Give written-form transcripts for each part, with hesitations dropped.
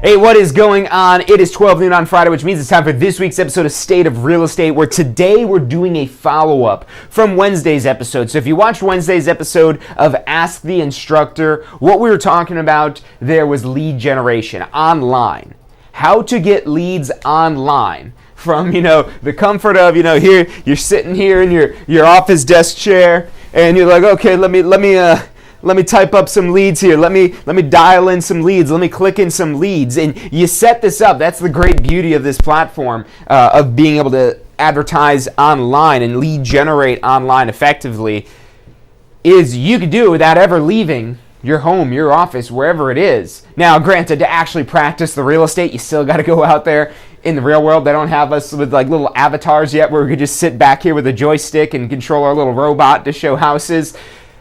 Hey, what is going on? It is 12 noon on Friday, which means it's time for this week's episode of State of Real Estate, where today we're doing a follow-up from Wednesday's episode. So if you watched Wednesday's episode of Ask the Instructor, what we were talking about there was lead generation online. How to get leads online from, the comfort of, here, you're sitting here in your office desk chair, and you're like, okay, let me type up some leads here. Let me dial in some leads. Let me click in some leads. And you set this up. That's the great beauty of this platform, of being able to advertise online and lead generate online effectively, is you can do it without ever leaving your home, your office, wherever it is. Now, granted, to actually practice the real estate, you still got to go out there in the real world. They don't have us with like little avatars yet where we could just sit back here with a joystick and control our little robot to show houses.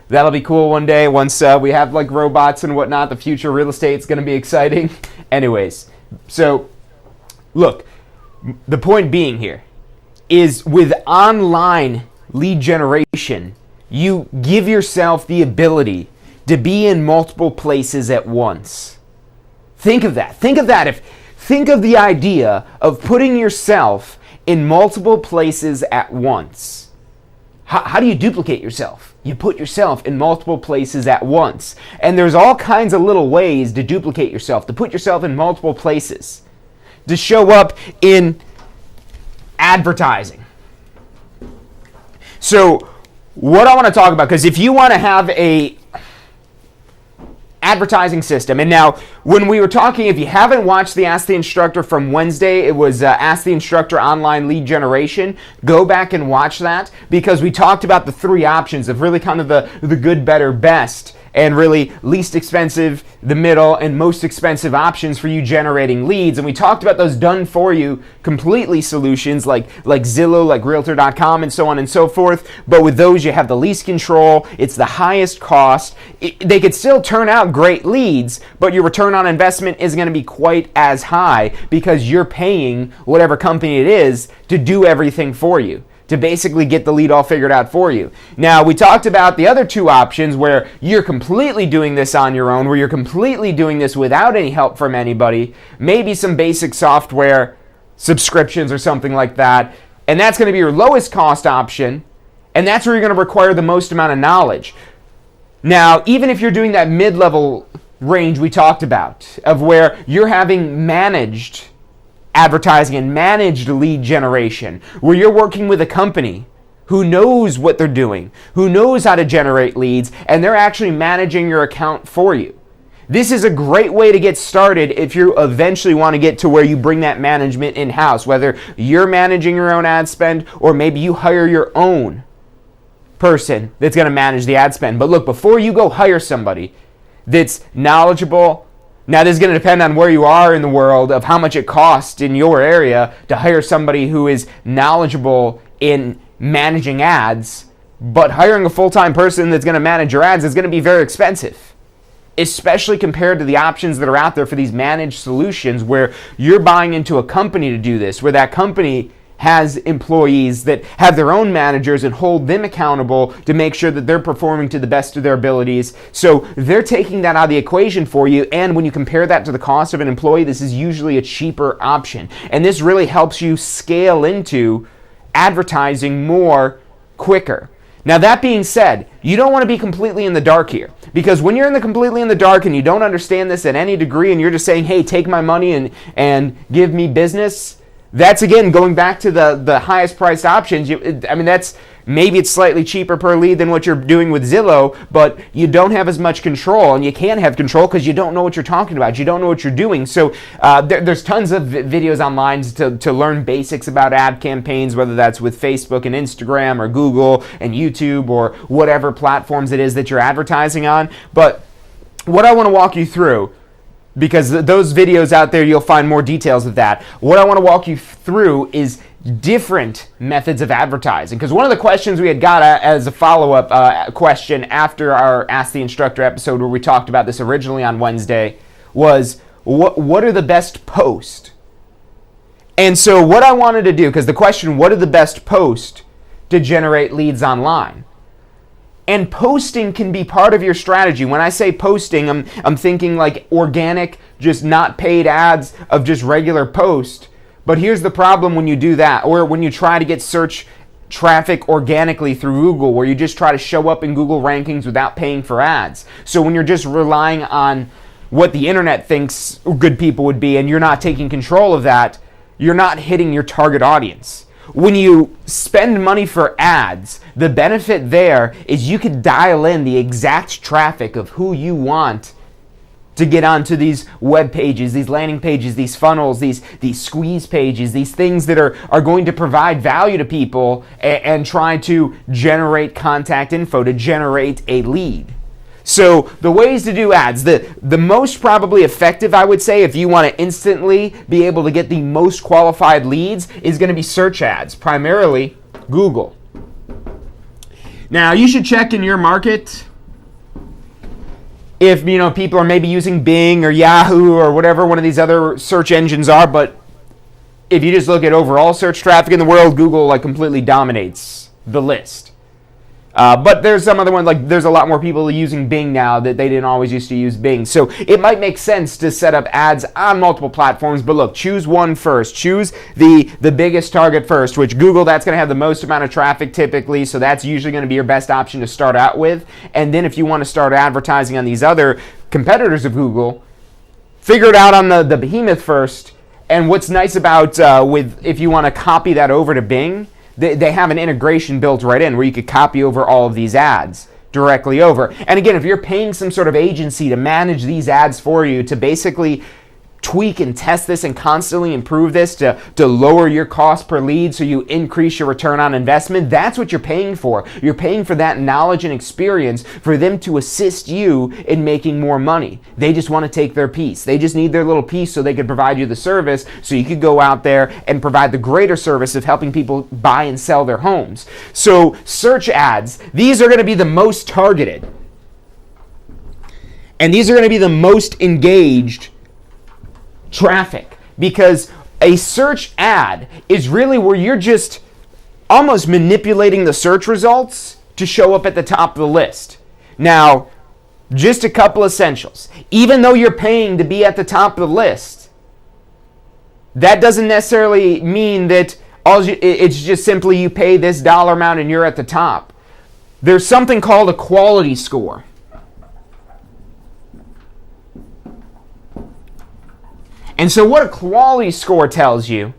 That'll be cool one day once we have like robots and whatnot. The future of real estate is going to be exciting. Anyways, so look, the point being here is with online lead generation, you give yourself the ability to be in multiple places at once. Think of that. Think of the idea of putting yourself in multiple places at once. How do you duplicate yourself? You put yourself in multiple places at once. And there's all kinds of little ways to duplicate yourself, to put yourself in multiple places, to show up in advertising. So what I want to talk about, because if you want to have a advertising system. And now, when we were talking, if you haven't watched the Ask the Instructor from Wednesday, it was Ask the Instructor Online Lead Generation. Go back and watch that, because we talked about the three options of really kind of the good, better, best, and really least expensive, the middle, and most expensive options for you generating leads. And we talked about those done for you completely solutions like Zillow, like Realtor.com, and so on and so forth. But with those, you have the least control. It's the highest cost. They could still turn out great leads, but your return on investment isn't going to be quite as high because you're paying whatever company it is to do everything for you, to basically get the lead all figured out for you. Now, we talked about the other two options where you're completely doing this on your own, where you're completely doing this without any help from anybody, maybe some basic software subscriptions or something like that, and that's going to be your lowest cost option, and that's where you're going to require the most amount of knowledge. Now, even if you're doing that mid-level range we talked about, of where you're having managed advertising and managed lead generation, where you're working with a company who knows what they're doing, who knows how to generate leads, and they're actually managing your account for you. This is a great way to get started if you eventually want to get to where you bring that management in-house, whether you're managing your own ad spend or maybe you hire your own person that's going to manage the ad spend. But look, before you go hire somebody that's knowledgeable. Now, this is going to depend on where you are in the world of how much it costs in your area to hire somebody who is knowledgeable in managing ads, but hiring a full-time person that's going to manage your ads is going to be very expensive, especially compared to the options that are out there for these managed solutions where you're buying into a company to do this, where that company has employees that have their own managers and hold them accountable to make sure that they're performing to the best of their abilities. So they're taking that out of the equation for you, and when you compare that to the cost of an employee, this is usually a cheaper option. And this really helps you scale into advertising more quicker. Now, that being said, you don't want to be completely in the dark here, because when you're completely in the dark and you don't understand this at any degree and you're just saying, hey, take my money and give me business, that's, again, going back to the highest priced options. That's maybe it's slightly cheaper per lead than what you're doing with Zillow, but you don't have as much control, and you can't have control because you don't know what you're talking about. You don't know what you're doing. So there's tons of videos online to learn basics about ad campaigns, whether that's with Facebook and Instagram or Google and YouTube or whatever platforms it is that you're advertising on. But what I want to walk you through, because those videos out there, you'll find more details of that. What I want to walk you through is different methods of advertising. Because one of the questions we had got as a follow-up question after our Ask the Instructor episode, where we talked about this originally on Wednesday, was what are the best posts? And so what I wanted to do, because the question, what are the best posts to generate leads online? And posting can be part of your strategy. When I say posting, I'm thinking like organic just not paid ads of just regular post. But here's the problem when you do that, or when you try to get search traffic organically through Google, where you just try to show up in Google rankings without paying for ads. So when you're just relying on what the internet thinks good people would be and you're not taking control of that, you're not hitting your target audience. When you spend money for ads, the benefit there is you can dial in the exact traffic of who you want to get onto these web pages, these landing pages, these funnels, these squeeze pages, these things that are going to provide value to people and try to generate contact info, to generate a lead. So the ways to do ads, the most probably effective, I would say, if you want to instantly be able to get the most qualified leads, is going to be search ads, primarily Google. Now, you should check in your market if people are maybe using Bing or Yahoo or whatever one of these other search engines are, but if you just look at overall search traffic in the world, Google completely dominates the list. But there's some other ones, there's a lot more people using Bing now that they didn't always used to use Bing. So it might make sense to set up ads on multiple platforms, but look, choose one first. Choose the biggest target first, which Google, that's going to have the most amount of traffic typically, so that's usually going to be your best option to start out with. And then if you want to start advertising on these other competitors of Google, figure it out on the behemoth first. And what's nice about if you want to copy that over to Bing, they have an integration built right in where you could copy over all of these ads directly over. And again, if you're paying some sort of agency to manage these ads for you, to basically tweak and test this and constantly improve this to lower your cost per lead so you increase your return on investment, that's what you're paying for. You're paying for that knowledge and experience for them to assist you in making more money. They just want to take their piece. They just need their little piece so they can provide you the service so you could go out there and provide the greater service of helping people buy and sell their homes. So search ads, these are going to be the most targeted. And these are going to be the most engaged traffic, because a search ad is really where you're just almost manipulating the search results to show up at the top of the list. Now, just a couple essentials. Even though you're paying to be at the top of the list, that doesn't necessarily mean that it's just simply you pay this dollar amount and you're at the top. There's something called a quality score. And so what a quality score tells you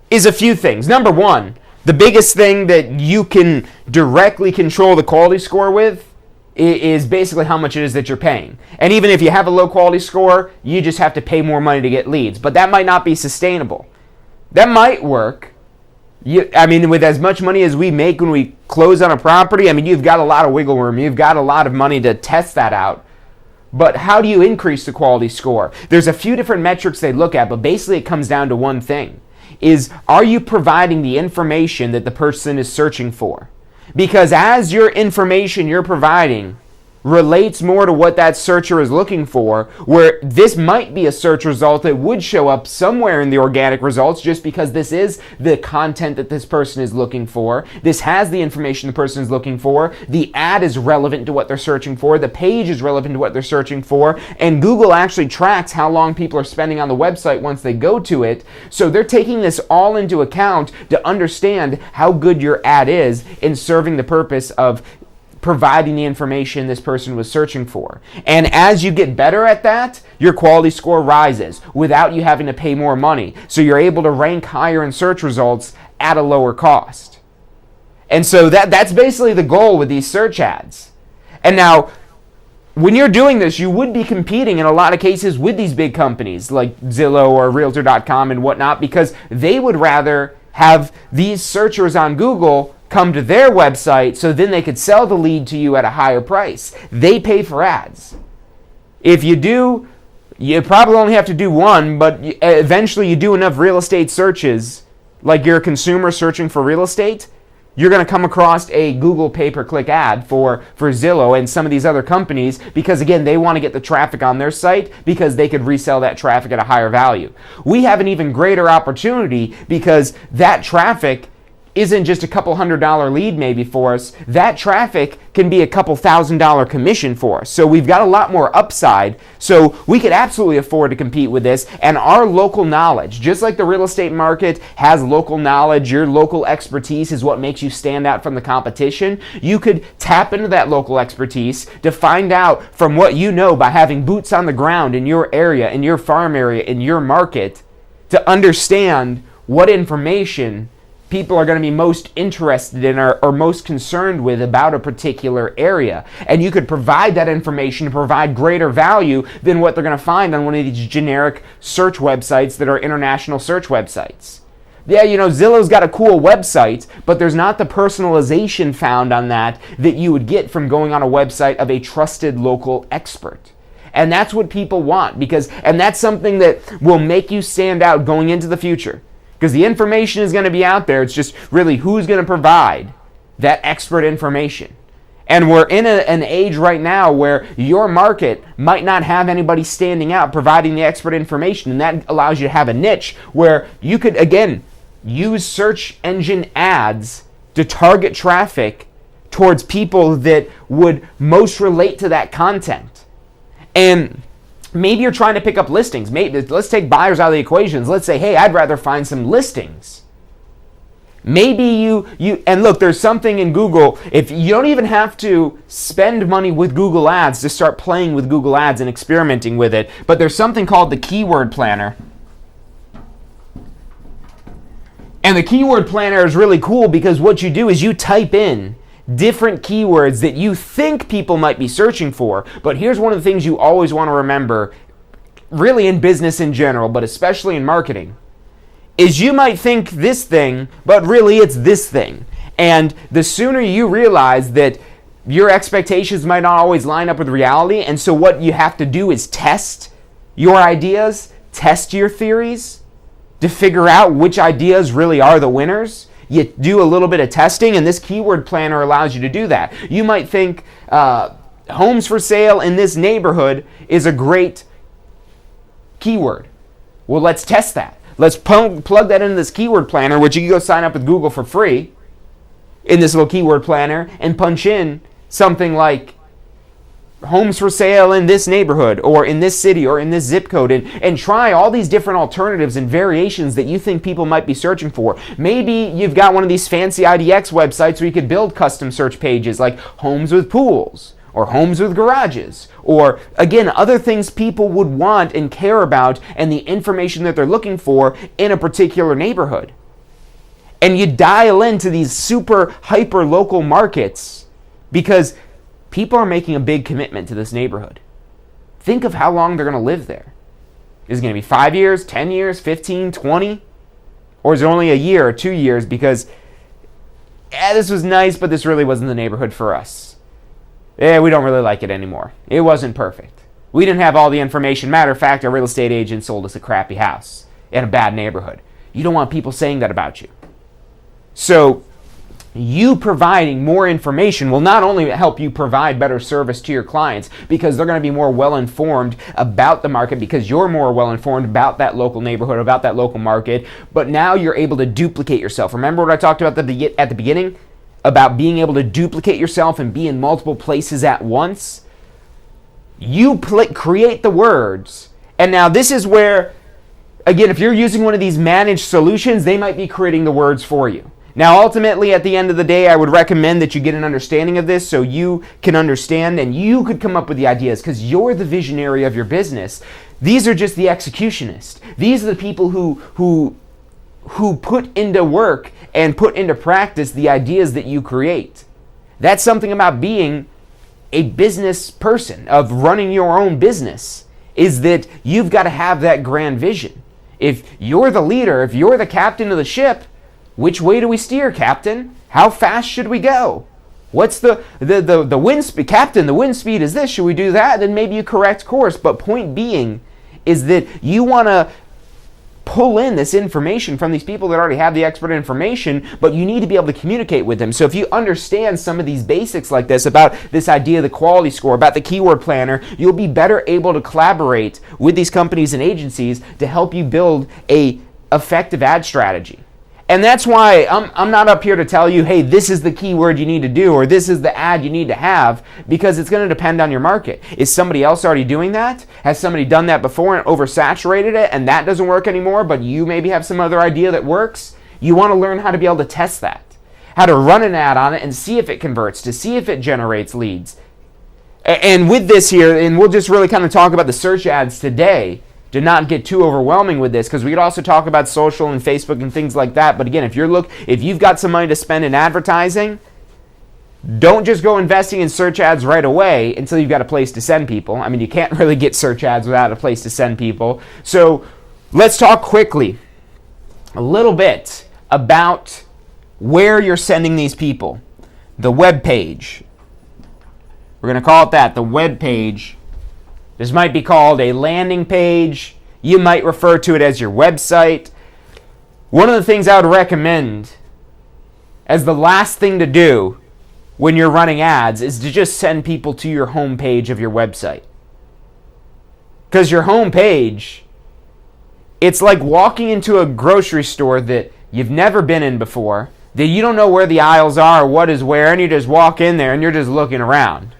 is a few things. Number one, the biggest thing that you can directly control the quality score with is basically how much it is that you're paying. And even if you have a low quality score, you just have to pay more money to get leads. But that might not be sustainable. That might work. With as much money as we make when we close on a property, you've got a lot of wiggle room. You've got a lot of money to test that out. But how do you increase the quality score? There's a few different metrics they look at, but basically it comes down to one thing. Are you providing the information that the person is searching for? Because as your information you're providing relates more to what that searcher is looking for, where this might be a search result that would show up somewhere in the organic results just because this is the content that this person is looking for. This has the information the person is looking for. The ad is relevant to what they're searching for. The page is relevant to what they're searching for. And Google actually tracks how long people are spending on the website once they go to it. So they're taking this all into account to understand how good your ad is in serving the purpose of providing the information this person was searching for. And as you get better at that, your quality score rises without you having to pay more money. So you're able to rank higher in search results at a lower cost. And so that's basically the goal with these search ads. And now, when you're doing this, you would be competing in a lot of cases with these big companies like Zillow or Realtor.com and whatnot, because they would rather have these searchers on Google come to their website so then they could sell the lead to you at a higher price. They pay for ads. If you do, you probably only have to do one, but eventually you do enough real estate searches, like you're a consumer searching for real estate, you're going to come across a Google pay-per-click ad for Zillow and some of these other companies, because again, they want to get the traffic on their site because they could resell that traffic at a higher value. We have an even greater opportunity because that traffic isn't just a couple $100 lead maybe for us. That traffic can be a couple $1,000 commission for us. So we've got a lot more upside. So we could absolutely afford to compete with this. And our local knowledge, just like the real estate market has local knowledge, your local expertise is what makes you stand out from the competition. You could tap into that local expertise to find out from what you know by having boots on the ground in your area, in your farm area, in your market, to understand what information people are going to be most interested in or most concerned with about a particular area. And you could provide that information to provide greater value than what they're going to find on one of these generic search websites that are international search websites. Yeah, Zillow's got a cool website, but there's not the personalization found on that you would get from going on a website of a trusted local expert. And that's what people want, and that's something that will make you stand out going into the future. Because the information is going to be out there. It's just really who's going to provide that expert information. And we're in an age right now where your market might not have anybody standing out providing the expert information. And that allows you to have a niche where you could, again, use search engine ads to target traffic towards people that would most relate to that content. And maybe you're trying to pick up listings. Maybe let's take buyers out of the equations. Let's say, hey, I'd rather find some listings. Maybe you and look, there's something in Google. If you don't even have to spend money with Google Ads to start playing with Google Ads and experimenting with it, but there's something called the Keyword Planner. And the Keyword Planner is really cool because what you do is you type in different keywords that you think people might be searching for. But here's one of the things you always want to remember, really in business in general, but especially in marketing, is you might think this thing, but really it's this thing. And the sooner you realize that your expectations might not always line up with reality, and so what you have to do is test your ideas, test your theories to figure out which ideas really are the winners. You do a little bit of testing, and this Keyword Planner allows you to do that. You might think homes for sale in this neighborhood is a great keyword. Well, let's test that. Let's plug that into this Keyword Planner, which you can go sign up with Google for free in this little Keyword Planner and punch in something like homes for sale in this neighborhood or in this city or in this zip code, and try all these different alternatives and variations that you think people might be searching for. Maybe you've got one of these fancy IDX websites where you could build custom search pages like homes with pools or homes with garages, or again, other things people would want and care about and the information that they're looking for in a particular neighborhood. And you dial into these super hyper local markets because people are making a big commitment to this neighborhood. Think of how long they're going to live there. Is it going to be 5 years, 10 years, 15, 20? Or is it only a year or 2 years because, this was nice, but this really wasn't the neighborhood for us. We don't really like it anymore. It wasn't perfect. We didn't have all the information. Matter of fact, our real estate agent sold us a crappy house in a bad neighborhood. You don't want people saying that about you. So, you providing more information will not only help you provide better service to your clients because they're going to be more well-informed about the market because you're more well-informed about that local neighborhood, about that local market, but now you're able to duplicate yourself. Remember what I talked about at the beginning about being able to duplicate yourself and be in multiple places at once? You create the words, and now this is where, again, if you're using one of these managed solutions, they might be creating the words for you. Now, ultimately, at the end of the day, I would recommend that you get an understanding of this so you can understand and you could come up with the ideas because you're the visionary of your business. These are just the executionists. These are the people who put into work and put into practice the ideas that you create. That's something about being a business person, of running your own business, is that you've got to have that grand vision. If you're the leader, if you're the captain of the ship, which way do we steer, Captain? How fast should we go? What's the wind speed? Captain, the wind speed is this. Should we do that? Then maybe you correct course. But point being is that you want to pull in this information from these people that already have the expert information, but you need to be able to communicate with them. So if you understand some of these basics like this, about this idea of the quality score, about the Keyword Planner, you'll be better able to collaborate with these companies and agencies to help you build a effective ad strategy. And that's why I'm not up here to tell you, hey, this is the keyword you need to do, or this is the ad you need to have, because it's going to depend on your market. Is somebody else already doing that? Has somebody done that before and oversaturated it, and that doesn't work anymore, but you maybe have some other idea that works? You want to learn how to be able to test that, how to run an ad on it and see if it converts, to see if it generates leads. And with this here, and we'll just really kind of talk about the search ads today, to not get too overwhelming with this, because we could also talk about social and Facebook and things like that. But again, if you've got some money to spend in advertising, don't just go investing in search ads right away until you've got a place to send people. I mean, you can't really get search ads without a place to send people. So let's talk quickly a little bit about where you're sending these people. The web page. We're going to call it that, the web page. This might be called a landing page. You might refer to it as your website. One of the things I would recommend as the last thing to do when you're running ads is to just send people to your home page of your website. Because your home page, it's like walking into a grocery store that you've never been in before, that you don't know where the aisles are or what is where, and you just walk in there and you're just looking around.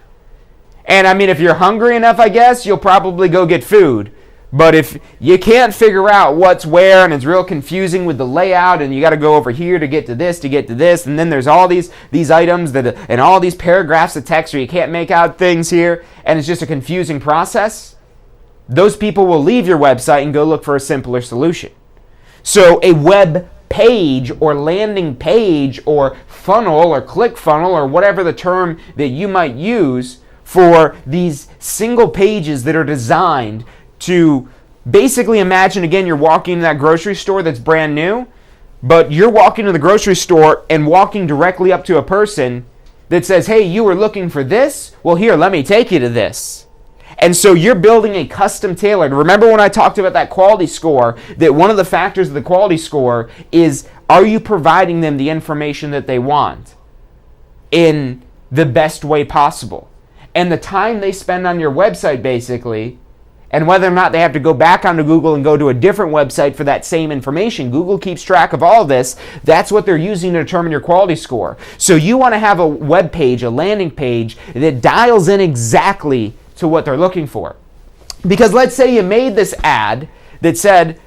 And I mean, if you're hungry enough, I guess, you'll probably go get food. But if you can't figure out what's where, and it's real confusing with the layout, and you got to go over here to get to this, and then there's all these items and all these paragraphs of text where you can't make out things here, and it's just a confusing process, those people will leave your website and go look for a simpler solution. So a web page or landing page or funnel or click funnel or whatever the term that you might use for these single pages that are designed to basically, imagine again, you're walking in that grocery store that's brand new, but you're walking to the grocery store and walking directly up to a person that says, hey, you were looking for this? Well, here, let me take you to this. And so you're building a custom tailored. Remember when I talked about that quality score, that one of the factors of the quality score is, are you providing them the information that they want in the best way possible? And the time they spend on your website, basically, and whether or not they have to go back onto Google and go to a different website for that same information. Google keeps track of all of this. That's what they're using to determine your quality score. So you want to have a web page, a landing page, that dials in exactly to what they're looking for. Because let's say you made this ad that said,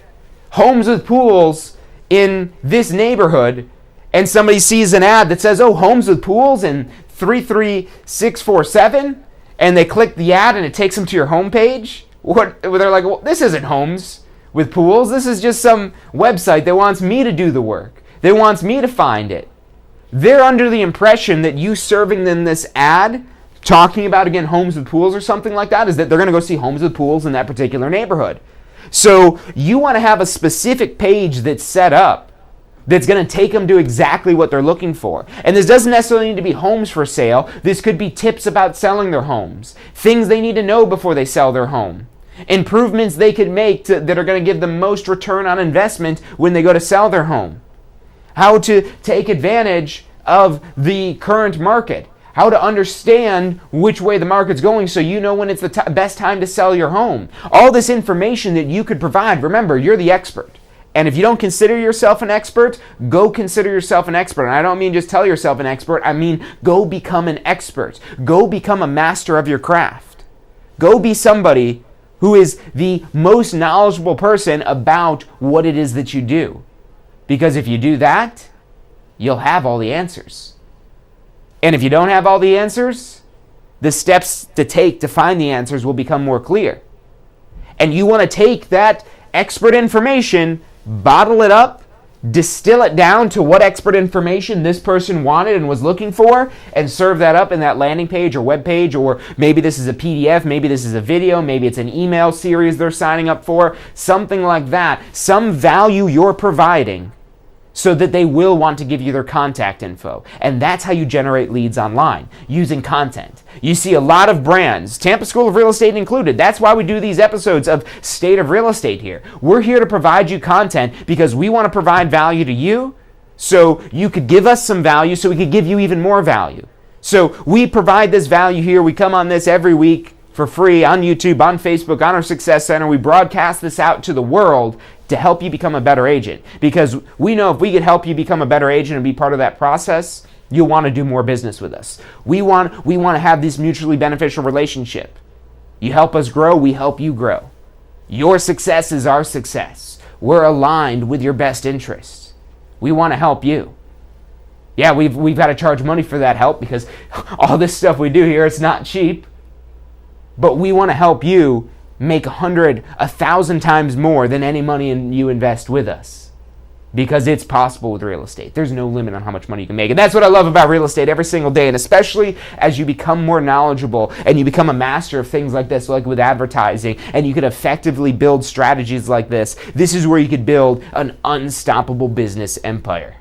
homes with pools in this neighborhood, and somebody sees an ad that says, oh, homes with pools in 33647, and they click the ad and it takes them to your homepage. They're like, well, this isn't homes with pools. This is just some website that wants me to do the work. That wants me to find it. They're under the impression that you serving them this ad, talking about, again, homes with pools or something like that, is that they're going to go see homes with pools in that particular neighborhood. So you want to have a specific page that's set up that's going to take them to exactly what they're looking for. And this doesn't necessarily need to be homes for sale. This could be tips about selling their homes, things they need to know before they sell their home, improvements they could make that are going to give them most return on investment when they go to sell their home, how to take advantage of the current market, how to understand which way the market's going so you know when it's the best time to sell your home. All this information that you could provide. Remember, you're the expert. And if you don't consider yourself an expert, go consider yourself an expert. And I don't mean just tell yourself an expert. I mean go become an expert. Go become a master of your craft. Go be somebody who is the most knowledgeable person about what it is that you do. Because if you do that, you'll have all the answers. And if you don't have all the answers, the steps to take to find the answers will become more clear. And you want to take that expert information, bottle it up, distill it down to what expert information this person wanted and was looking for, and serve that up in that landing page or web page, or maybe this is a PDF, maybe this is a video, maybe it's an email series they're signing up for, something like that. Some value you're providing so that they will want to give you their contact info. And that's how you generate leads online, using content. You see a lot of brands, Tampa School of Real Estate included. That's why we do these episodes of State of Real Estate here. We're here to provide you content because we want to provide value to you, so you could give us some value, so we could give you even more value. So we provide this value here. We come on this every week for free on YouTube, on Facebook, on our Success Center. We broadcast this out to the world to help you become a better agent, because we know if we could help you become a better agent and be part of that process, you'll want to do more business with us. We want to have this mutually beneficial relationship. You help us grow, we help you grow. Your success is our success. We're aligned with your best interests. We want to help you. Yeah, we've got to charge money for that help because all this stuff we do here, it's not cheap. But we want to help you make 100, 1,000 times more than any money you invest with us. Because it's possible with real estate. There's no limit on how much money you can make. And that's what I love about real estate every single day. And especially as you become more knowledgeable and you become a master of things like this, like with advertising, and you could effectively build strategies like this is where you could build an unstoppable business empire.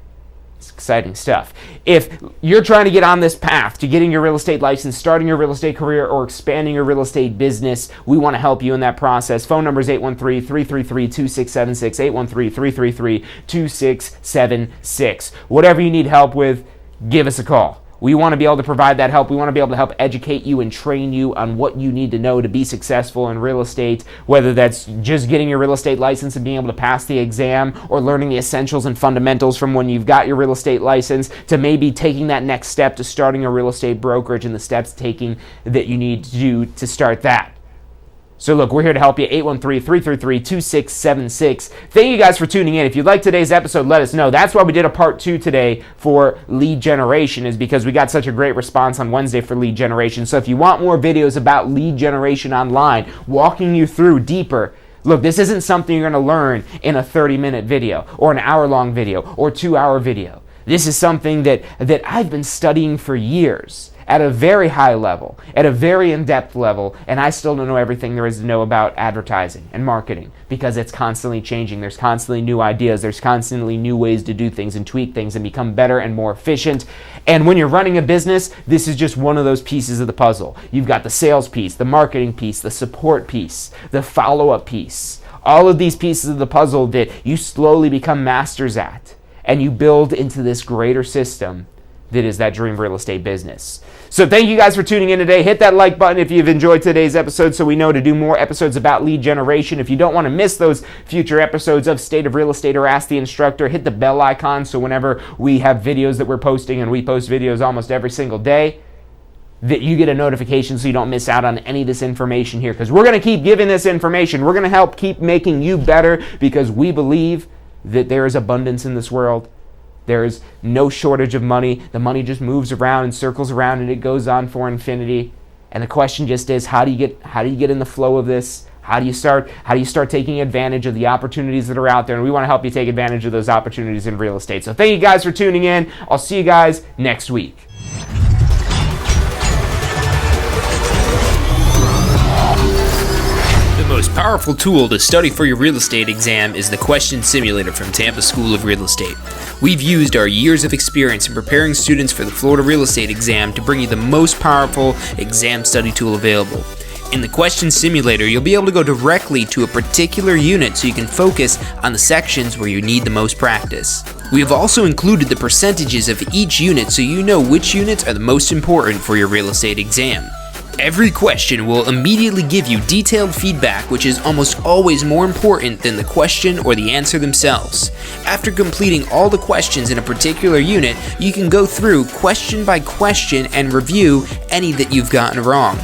It's exciting stuff. If you're trying to get on this path to getting your real estate license, starting your real estate career, or expanding your real estate business, we want to help you in that process. Phone number is 813-333-2676, 813-333-2676. Whatever you need help with, give us a call. We want to be able to provide that help. We want to be able to help educate you and train you on what you need to know to be successful in real estate, whether that's just getting your real estate license and being able to pass the exam, or learning the essentials and fundamentals from when you've got your real estate license, to maybe taking that next step to starting a real estate brokerage and the steps taking that you need to do to start that. So look, we're here to help you, 813-333-2676. Thank you guys for tuning in. If you like today's episode, let us know. That's why we did a part 2 today for lead generation, is because we got such a great response on Wednesday for lead generation. So if you want more videos about lead generation online, walking you through deeper, look, this isn't something you're going to learn in a 30-minute video or an hour-long video or 2-hour video. This is something that I've been studying for years, at a very high level, at a very in-depth level, and I still don't know everything there is to know about advertising and marketing, because it's constantly changing. There's constantly new ideas. There's constantly new ways to do things and tweak things and become better and more efficient. And when you're running a business, this is just one of those pieces of the puzzle. You've got the sales piece, the marketing piece, the support piece, the follow-up piece. All of these pieces of the puzzle that you slowly become masters at, and you build into this greater system that is that dream real estate business. So thank you guys for tuning in today. Hit that like button if you've enjoyed today's episode, so we know to do more episodes about lead generation. If you don't want to miss those future episodes of State of Real Estate or Ask the Instructor, hit the bell icon so whenever we have videos that we're posting, and we post videos almost every single day, that you get a notification so you don't miss out on any of this information here, because we're going to keep giving this information. We're going to help keep making you better, because we believe that there is abundance in this world. There is no shortage of money. The money just moves around and circles around, and it goes on for infinity. And the question just is, how do you get in the flow of this? How do you start taking advantage of the opportunities that are out there? And we want to help you take advantage of those opportunities in real estate. So thank you guys for tuning in. I'll see you guys next week. The most powerful tool to study for your real estate exam is the Question Simulator from Tampa School of Real Estate. We've used our years of experience in preparing students for the Florida real estate exam to bring you the most powerful exam study tool available. In the Question Simulator, you'll be able to go directly to a particular unit so you can focus on the sections where you need the most practice. We have also included the percentages of each unit so you know which units are the most important for your real estate exam. Every question will immediately give you detailed feedback, which is almost always more important than the question or the answer themselves. After completing all the questions in a particular unit, you can go through question by question and review any that you've gotten wrong.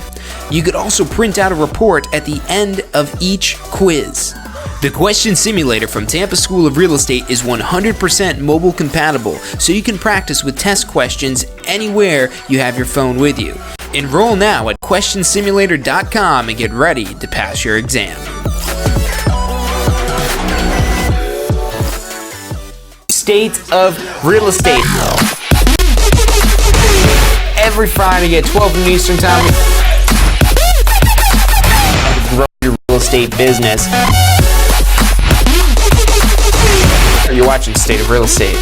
You could also print out a report at the end of each quiz. The Question Simulator from Tampa School of Real Estate is 100% mobile compatible, so you can practice with test questions anywhere you have your phone with you. Enroll now at questionsimulator.com and get ready to pass your exam. State of Real Estate. Every Friday at 12 noon Eastern Time. Grow your real estate business. You're watching State of Real Estate.